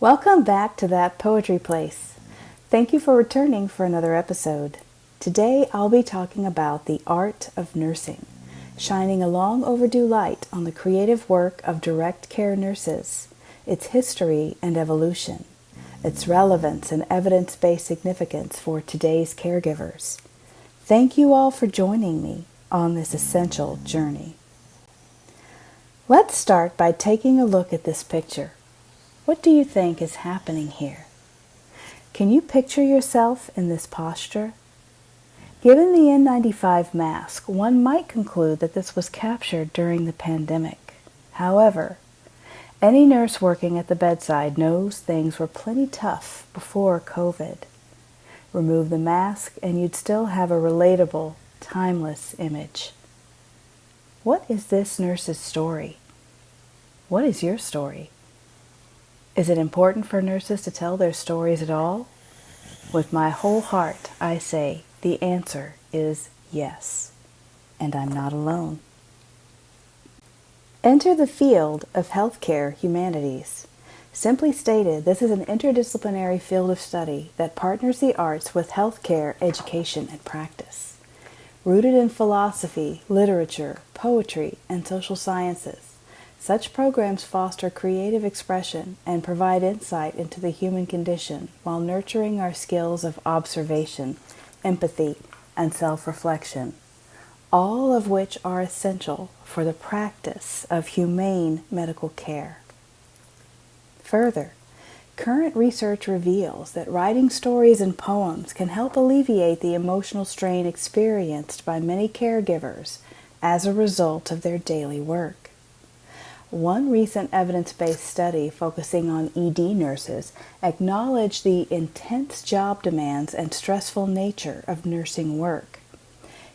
Welcome back to That Poetry Place. Thank you for returning for another episode. Today I'll be talking about the art of nursing, shining a long overdue light on the creative work of direct care nurses, its history and evolution, its relevance and evidence-based significance for today's caregivers. Thank you all for joining me on this essential journey. Let's start by taking a look at this picture. What do you think is happening here? Can you picture yourself in this posture? Given the N95 mask, one might conclude that this was captured during the pandemic. However, any nurse working at the bedside knows things were plenty tough before COVID. Remove the mask and you'd still have a relatable, timeless image. What is this nurse's story? What is your story? Is it important for nurses to tell their stories at all? With my whole heart, I say the answer is yes, and I'm not alone. Enter the field of healthcare humanities. Simply stated, this is an interdisciplinary field of study that partners the arts with healthcare education and practice. Rooted in philosophy, literature, poetry, and social sciences, such programs foster creative expression and provide insight into the human condition while nurturing our skills of observation, empathy, and self-reflection, all of which are essential for the practice of humane medical care. Further, current research reveals that writing stories and poems can help alleviate the emotional strain experienced by many caregivers as a result of their daily work. One recent evidence-based study focusing on ED nurses acknowledged the intense job demands and stressful nature of nursing work.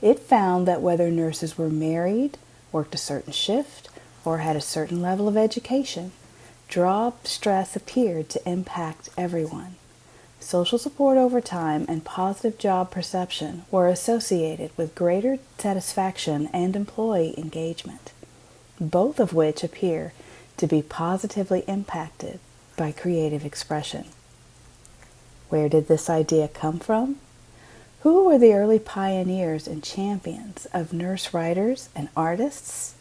It found that whether nurses were married, worked a certain shift, or had a certain level of education, job stress appeared to impact everyone. Social support over time and positive job perception were associated with greater satisfaction and employee engagement, both of which appear to be positively impacted by creative expression. Where did this idea come from? Who were the early pioneers and champions of nurse writers and artists?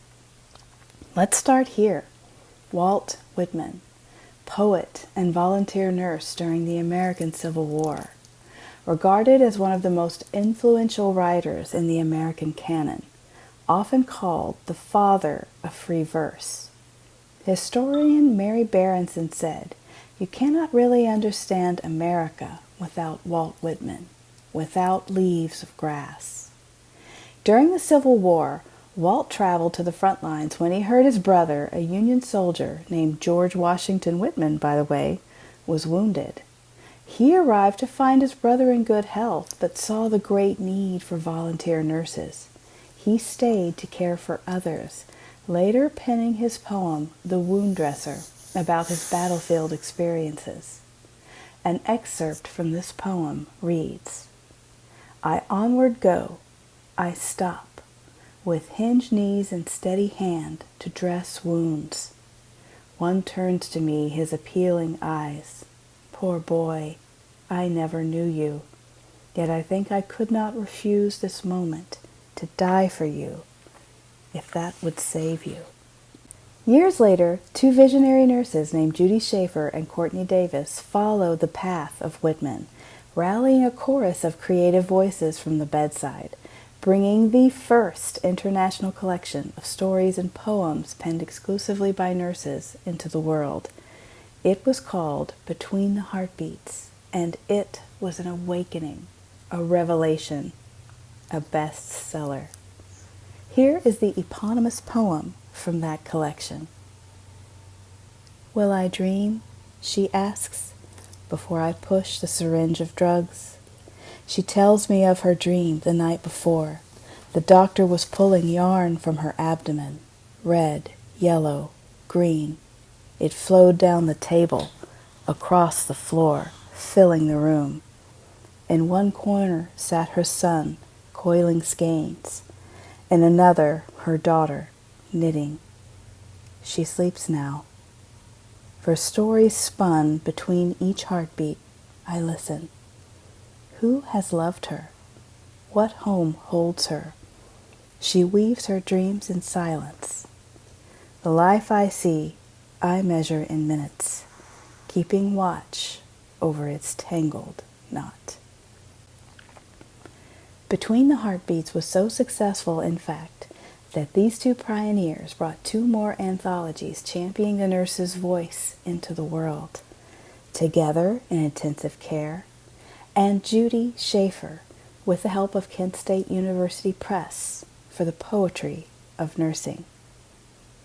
Let's start here. Walt Whitman, poet and volunteer nurse during the American Civil War, regarded as one of the most influential writers in the American canon, often called the father of free verse. Historian Mary Berenson said, "You cannot really understand America without Walt Whitman, without Leaves of Grass." During the Civil War, Walt traveled to the front lines when he heard his brother, a Union soldier named George Washington Whitman, by the way, was wounded. He arrived to find his brother in good health, but saw the great need for volunteer nurses. He stayed to care for others, later penning his poem, The Wound Dresser, about his battlefield experiences. An excerpt from this poem reads, "I onward go, I stop, with hinged knees and steady hand to dress wounds. One turns to me his appealing eyes. Poor boy, I never knew you, yet I think I could not refuse this moment to die for you, if that would save you." Years later, two visionary nurses named Judy Schaefer and Courtney Davis followed the path of Whitman, rallying a chorus of creative voices from the bedside, bringing the first international collection of stories and poems penned exclusively by nurses into the world. It was called Between the Heartbeats, and it was an awakening, a revelation, a bestseller. Here is the eponymous poem from that collection. "Will I dream?" she asks, before I push the syringe of drugs. She tells me of her dream the night before. The doctor was pulling yarn from her abdomen, red, yellow, green. It flowed down the table, across the floor, filling the room. In one corner sat her son, coiling skeins. In another, her daughter, knitting. She sleeps now. For stories spun between each heartbeat, I listen. Who has loved her? What home holds her? She weaves her dreams in silence. The life I see, I measure in minutes, keeping watch over its tangled knot. Between the Heartbeats was so successful, in fact, that these two pioneers brought two more anthologies championing the nurse's voice into the world. Together in Intensive Care, and Judy Schaefer, with the help of Kent State University Press, for the poetry of nursing.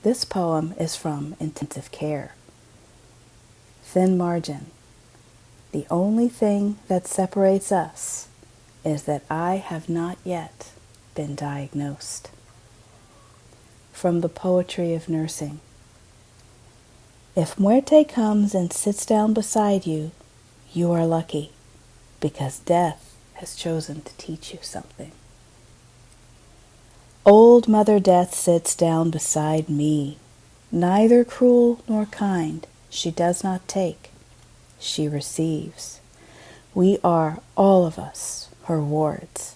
This poem is from Intensive Care. Thin margin. The only thing that separates us is that I have not yet been diagnosed. From the poetry of nursing. If Muerte comes and sits down beside you, you are lucky, because death has chosen to teach you something. Old Mother Death sits down beside me. Neither cruel nor kind, she does not take, she receives. We are, all of us, her wards.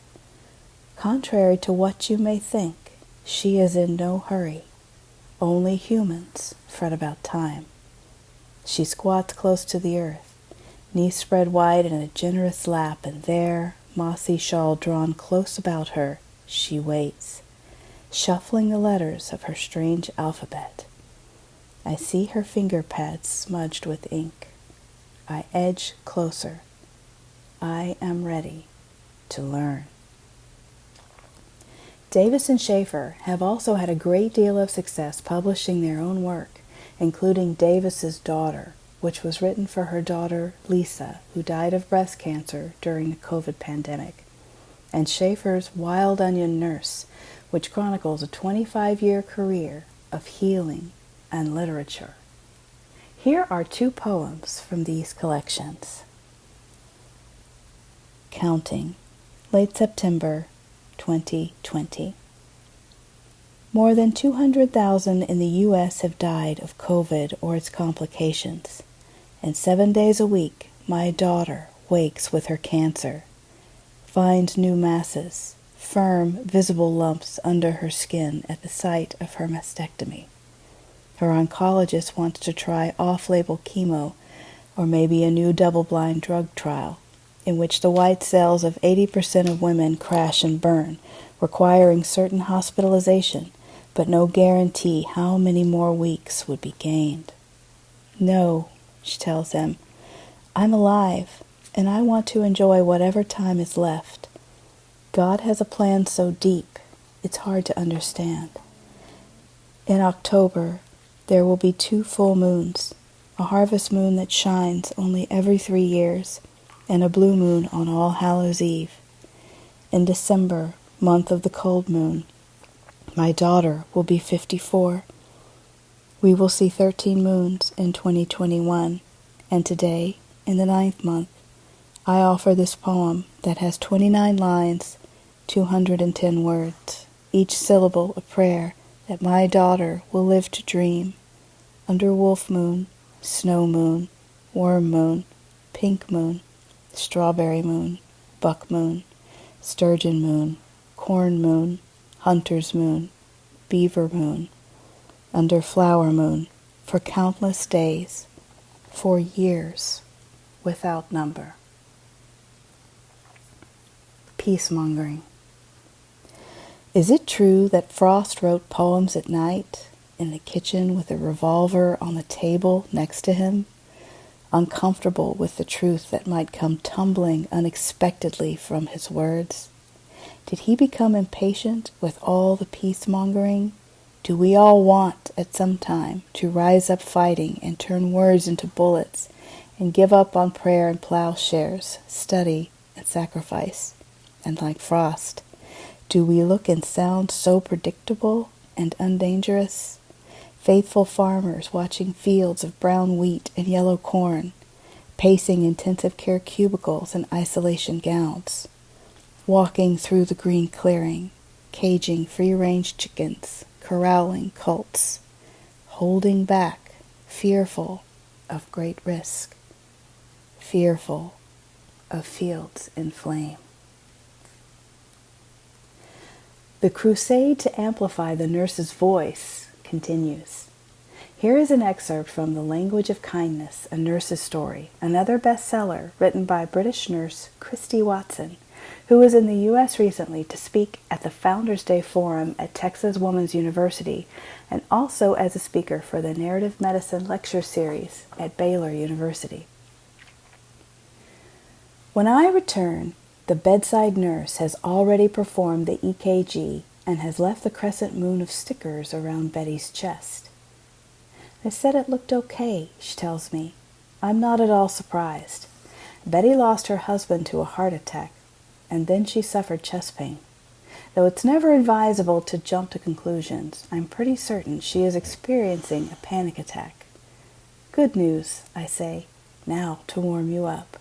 Contrary to what you may think, she is in no hurry. Only humans fret about time. She squats close to the earth, knees spread wide in a generous lap, and there, mossy shawl drawn close about her, she waits, shuffling the letters of her strange alphabet. I see her finger pads smudged with ink. I edge closer. I am ready to learn. Davis and Schaefer have also had a great deal of success publishing their own work, including Davis's Daughter, which was written for her daughter Lisa, who died of breast cancer during the COVID pandemic, and Schaefer's Wild Onion Nurse, which chronicles a 25-year career of healing and literature. Here are two poems from these collections. Counting, late September 2020. More than 200,000 in the U.S. have died of COVID or its complications, and 7 days a week my daughter wakes with her cancer, finds new masses, firm, visible lumps under her skin at the site of her mastectomy. Her oncologist wants to try off-label chemo or maybe a new double-blind drug trial in which the white cells of 80% of women crash and burn, requiring certain hospitalization, but no guarantee how many more weeks would be gained. No, she tells him, I'm alive, and I want to enjoy whatever time is left. God has a plan so deep, it's hard to understand. In October, there will be 2 full moons, a harvest moon that shines only every 3 years, and a blue moon on All Hallows Eve. In December, month of the cold moon, my daughter will be 54. We will see 13 moons in 2021, and today, in the 9th month, I offer this poem that has 29 lines, 210 words, each syllable a prayer that my daughter will live to dream. Under wolf moon, snow moon, worm moon, pink moon, strawberry moon, buck moon, sturgeon moon, corn moon, hunter's moon, beaver moon, under flower moon, for countless days, for years, without number. Peacemongering. Is it true that Frost wrote poems at night, in the kitchen with a revolver on the table next to him, uncomfortable with the truth that might come tumbling unexpectedly from his words? Did he become impatient with all the peacemongering? Do we all want, at some time, to rise up fighting and turn words into bullets and give up on prayer and plowshares, study and sacrifice? And like Frost, do we look and sound so predictable and undangerous? Faithful farmers watching fields of brown wheat and yellow corn, pacing intensive care cubicles in isolation gowns, walking through the green clearing, caging free-range chickens, corralling colts, holding back, fearful, of great risk, fearful of fields in flame. The crusade to amplify the nurse's voice continues. Here is an excerpt from The Language of Kindness, A Nurse's Story, another bestseller written by British nurse Christy Watson, who was in the U.S. recently to speak at the Founders Day Forum at Texas Woman's University and also as a speaker for the Narrative Medicine Lecture Series at Baylor University. When I return, the bedside nurse has already performed the EKG and has left the crescent moon of stickers around Betty's chest. They said it looked okay, she tells me. I'm not at all surprised. Betty lost her husband to a heart attack, and then she suffered chest pain. Though it's never advisable to jump to conclusions, I'm pretty certain she is experiencing a panic attack. Good news, I say, now to warm you up.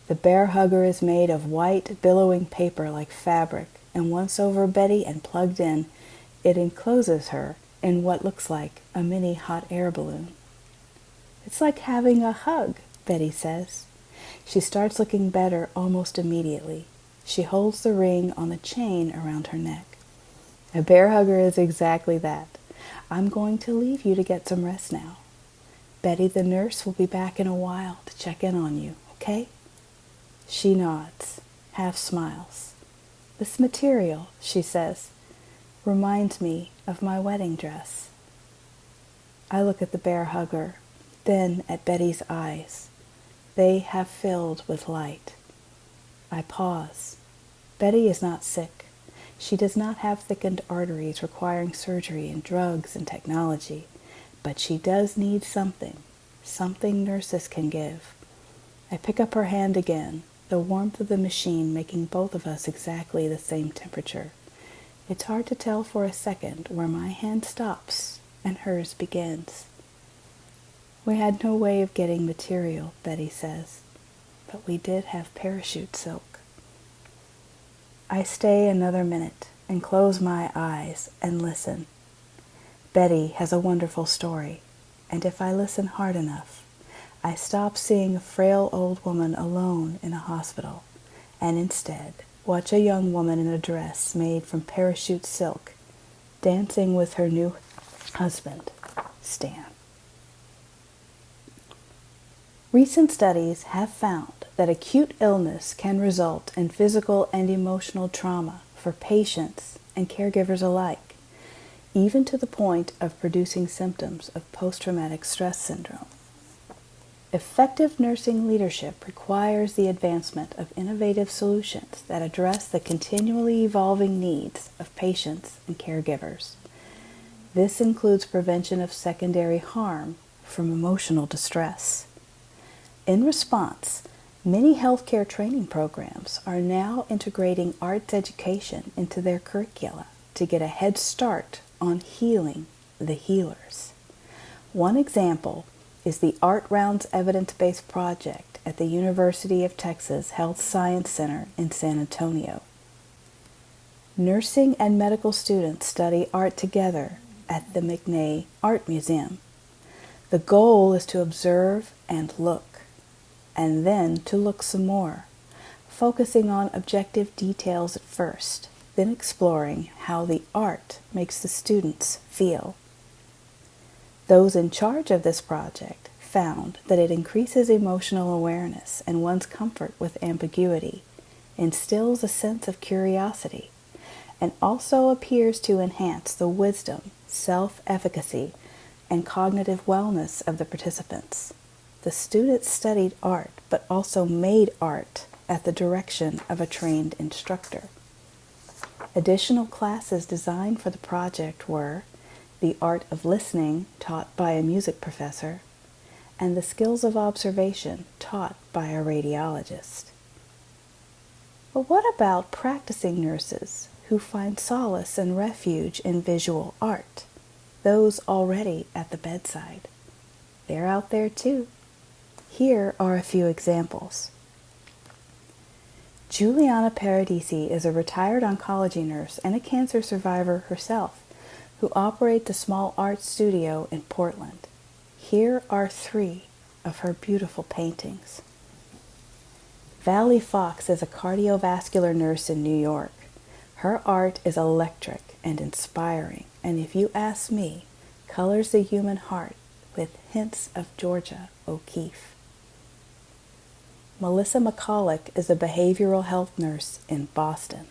The bear hugger is made of white, billowing paper like fabric, and once over Betty and plugged in, it encloses her in what looks like a mini hot air balloon. It's like having a hug, Betty says. She starts looking better almost immediately. She holds the ring on the chain around her neck. A bear hugger is exactly that. I'm going to leave you to get some rest now. Betty the nurse will be back in a while to check in on you, okay? She nods, half smiles. This material, she says, reminds me of my wedding dress. I look at the bear hugger, then at Betty's eyes. They have filled with light. I pause. Betty is not sick. She does not have thickened arteries requiring surgery and drugs and technology, but she does need something nurses can give. I pick up her hand again, the warmth of the machine making both of us exactly the same temperature. It's hard to tell for a second where my hand stops and hers begins. We had no way of getting material, Betty says, but we did have parachute silk. I stay another minute and close my eyes and listen. Betty has a wonderful story, and if I listen hard enough, I stop seeing a frail old woman alone in a hospital, and instead watch a young woman in a dress made from parachute silk, dancing with her new husband, Stan. Recent studies have found that acute illness can result in physical and emotional trauma for patients and caregivers alike, even to the point of producing symptoms of post-traumatic stress syndrome. Effective nursing leadership requires the advancement of innovative solutions that address the continually evolving needs of patients and caregivers. This includes prevention of secondary harm from emotional distress. In response, many healthcare training programs are now integrating arts education into their curricula to get a head start on healing the healers. One example is the Art Rounds Evidence-Based Project at the University of Texas Health Science Center in San Antonio. Nursing and medical students study art together at the McNay Art Museum. The goal is to observe and look, and then to look some more, focusing on objective details at first, then exploring how the art makes the students feel. Those in charge of this project found that it increases emotional awareness and one's comfort with ambiguity, instills a sense of curiosity, and also appears to enhance the wisdom, self-efficacy, and cognitive wellness of the participants. The students studied art, but also made art at the direction of a trained instructor. Additional classes designed for the project were the art of listening, taught by a music professor, and the skills of observation, taught by a radiologist. But what about practicing nurses who find solace and refuge in visual art, those already at the bedside? They're out there too. Here are a few examples. Giuliana Paradisi is a retired oncology nurse and a cancer survivor herself, who operates a small art studio in Portland. Here are 3 of her beautiful paintings. Valley Fox is a cardiovascular nurse in New York. Her art is electric and inspiring, and if you ask me, colors the human heart with hints of Georgia O'Keeffe. Melissa McCulloch is a behavioral health nurse in Boston.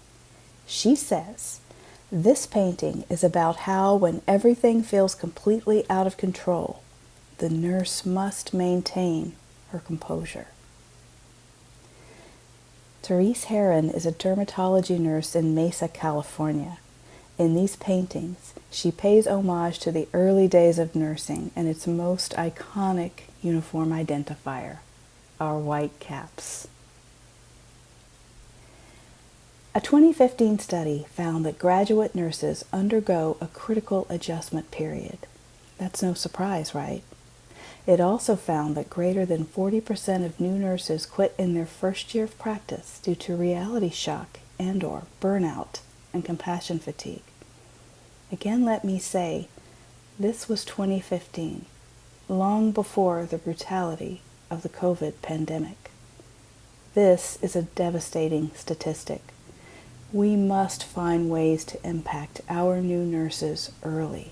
She says, "This painting is about how when everything feels completely out of control, the nurse must maintain her composure." Therese Herron is a dermatology nurse in Mesa, California. In these paintings, she pays homage to the early days of nursing and its most iconic uniform identifier, our white caps. A 2015 study found that graduate nurses undergo a critical adjustment period. That's no surprise, right? It also found that greater than 40% of new nurses quit in their first year of practice due to reality shock and/or burnout and compassion fatigue. Again, let me say, this was 2015, long before the brutality of the COVID pandemic. This is a devastating statistic. We must find ways to impact our new nurses early,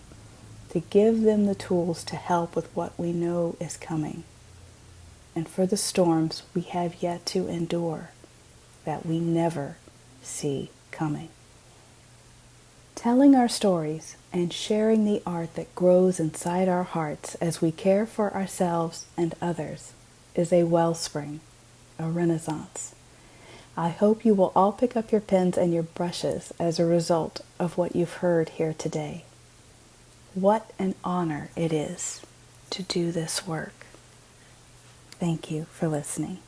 to give them the tools to help with what we know is coming, and for the storms we have yet to endure that we never see coming. Telling our stories and sharing the art that grows inside our hearts as we care for ourselves and others is a wellspring, a renaissance. I hope you will all pick up your pens and your brushes as a result of what you've heard here today. What an honor it is to do this work. Thank you for listening.